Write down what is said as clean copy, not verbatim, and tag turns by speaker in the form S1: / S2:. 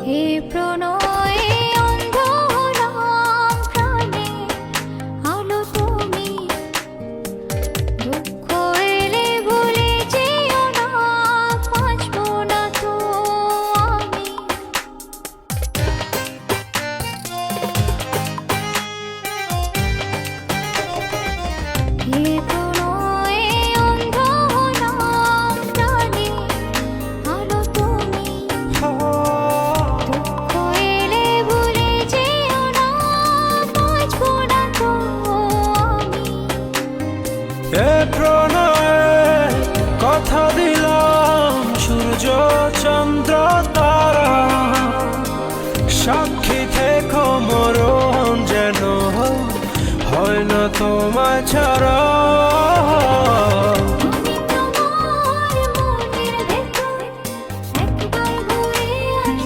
S1: হে প্রণয়ে অন্ধ হলাম প্রাণে, আলো তুমি। দুঃখ এলে ভুলে যেও না, বাঁচবো না তো আমি। হে প্রণয়ে অন্ধ হলাম প্রাণে, আলো তুমি। দুঃখ এলে ভুলে যেও না, বাঁচবো না তো আমি।
S2: এ প্রণয়ে কথা দিলাম, সূর্য চন্দ্র তারা সাক্ষী থেকো, মরণ যেন হয় না তোমায় ছাড়া।